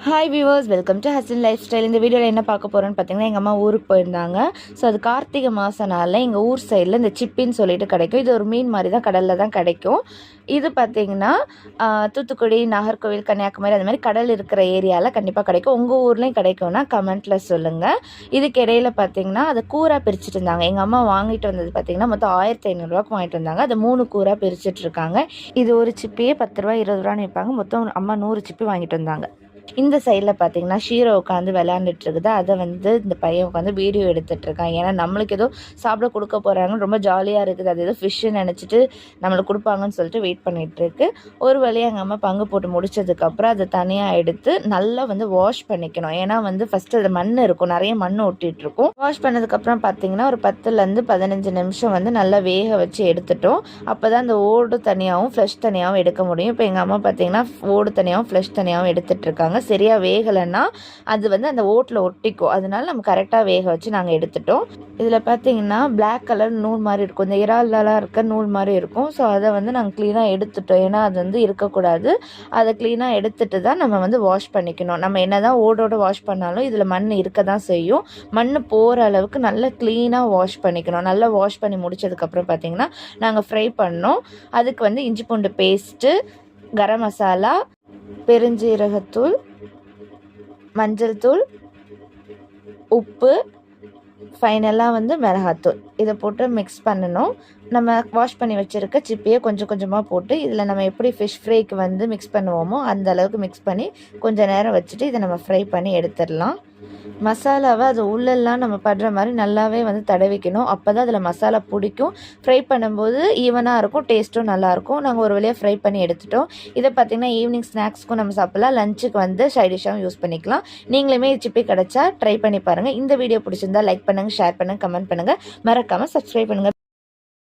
Hi viewers, welcome to Hasan life style. இந்த வீடியோவில் என்ன பார்க்க போகிறோன்னு பார்த்தீங்கன்னா, எங்கள் அம்மா ஊருக்கு போயிருந்தாங்க. ஸோ அது கார்த்திகை மாதனால எங்கள் ஊர் சைடில் இந்த சிப்பின்னு சொல்லிட்டு கிடைக்கும். இது ஒரு மீன் மாதிரி தான், கடலில் தான் கிடைக்கும். இது பார்த்திங்கன்னா தூத்துக்குடி, நாகர்கோவில், கன்னியாகுமரி அந்த மாதிரி கடல் இருக்கிற ஏரியாவில் கண்டிப்பாக கிடைக்கும். உங்கள் ஊர்லேயும் கிடைக்கும்னா கமெண்ட்டில் சொல்லுங்கள். இதுக்கு இடையில் பார்த்திங்கன்னா அதை கூறாக பிரிச்சுட்டு இருந்தாங்க. எங்கள் அம்மா வாங்கிட்டு வந்தது பார்த்திங்கன்னா மொத்தம் 1500 வாங்கிட்டு வந்தாங்க. அதை 3 கூறாக பிரிச்சுட்ருக்காங்க. இது ஒரு சிப்பியே 10 ரூபா 20 ரூபான்னு வைப்பாங்க. மொத்தம் அம்மா 100 சிப்பி வாங்கிட்டு வந்தாங்க. இந்த சைடில் பார்த்தீங்கன்னா ஷீரோ உட்காந்து விளையாண்டுட்டு இருக்குது. அதை இந்த பையன் உட்காந்து வீடியோ எடுத்துகிட்டு இருக்கான். ஏன்னா நம்மளுக்கு ஏதோ சாப்பிட கொடுக்க போகிறாங்கன்னு ரொம்ப ஜாலியாக இருக்குது. அது ஏதோ ஃபிஷ்ஷு நினச்சிட்டு நம்மளுக்கு கொடுப்பாங்கன்னு சொல்லிட்டு வெயிட் பண்ணிகிட்ருக்கு. ஒரு வழியாக எங்கள் அம்மா பங்கு போட்டு முடிச்சதுக்கப்புறம் அதை தனியாக எடுத்து நல்லா வாஷ் பண்ணிக்கணும். ஏன்னா ஃபஸ்ட்டு அதில் மண் இருக்கும், நிறைய மண் ஒட்டிகிட்ருக்கும். வாஷ் பண்ணதுக்கப்புறம் பார்த்தீங்கன்னா ஒரு 10லேருந்து 15 நிமிஷம் நல்லா வேக வச்சு எடுத்துட்டோம். அப்போ தான் அந்த ஓடு தனியாகவும் ஃப்ளஷ் தனியாகவும் எடுக்க முடியும். இப்போ எங்கள் அம்மா பார்த்தீங்கன்னா ஓடு தனியாகவும் ஃப்ளஷ் தனியாகவும் எடுத்துகிட்ருக்காங்க. சரியாக வேகலைன்னா அது அந்த ஓட்டில் ஒட்டிக்கும். அதனால நம்ம கரெக்டாக வேக வச்சு நாங்கள் எடுத்துட்டோம். இதில் பார்த்தீங்கன்னா பிளாக் கலர் நூல் மாதிரி இருக்கும், இந்த இறாலெலாம் இருக்க நூல் மாதிரி இருக்கும். ஸோ அதை நாங்கள் க்ளீனாக எடுத்துட்டோம். ஏன்னா அது இருக்கக்கூடாது. அதை க்ளீனாக எடுத்துட்டு தான் நம்ம வாஷ் பண்ணிக்கணும். நம்ம என்ன தான் ஓடோடு வாஷ் பண்ணாலும் இதில் மண் இருக்க தான் செய்யும். மண் போகிற அளவுக்கு நல்லா க்ளீனாக வாஷ் பண்ணிக்கணும். நல்லா வாஷ் பண்ணி முடிச்சதுக்கப்புறம் பார்த்தீங்கன்னா நாங்கள் ஃப்ரை பண்ணோம். அதுக்கு இஞ்சி பூண்டு பேஸ்ட்டு, கரம் மசாலா, பெருஞ்சீரகத்தூள், மஞ்சள் தூள், உப்பு, ஃபைனலாக மிளகாத்தூள் இதை போட்டு மிக்ஸ் பண்ணணும். நம்ம வாஷ் பண்ணி வச்சுருக்க சிப்பியை கொஞ்சம் கொஞ்சமாக போட்டு இதில் நம்ம எப்படி ஃபிஷ் ஃப்ரைக்கு மிக்ஸ் பண்ணுவோமோ அந்த அளவுக்கு மிக்ஸ் பண்ணி கொஞ்சம் நேரம் வச்சுட்டு இதை நம்ம ஃப்ரை பண்ணி எடுத்துடலாம். மசாலாவை அது உள்ளெல்லாம் நம்ம படுற மாதிரி நல்லாவே தடவிக்கணும். அப்போ தான் அதில் மசாலா பிடிக்கும். ஃப்ரை பண்ணும்போது ஈவனாக இருக்கும், டேஸ்ட்டும் நல்லாயிருக்கும். நாங்கள் ஒரு வழியாக ஃப்ரை பண்ணி எடுத்துட்டோம். இதை பார்த்திங்கன்னா ஈவினிங் ஸ்நாக்ஸ்க்கும் நம்ம சாப்பிட்லாம், லஞ்சுக்கு சைட் டிஷ்ஷாகவும் யூஸ் பண்ணிக்கலாம். நீங்களுமே சிப்பி கிடச்சா ட்ரை பண்ணி பாருங்கள். இந்த வீடியோ பிடிச்சிருந்தா லைக் பண்ணுங்கள், ஷேர் பண்ணுங்கள், கமெண்ட் பண்ணுங்கள், மறக்காமல் சப்ஸ்கிரைப் பண்ணுங்கள்.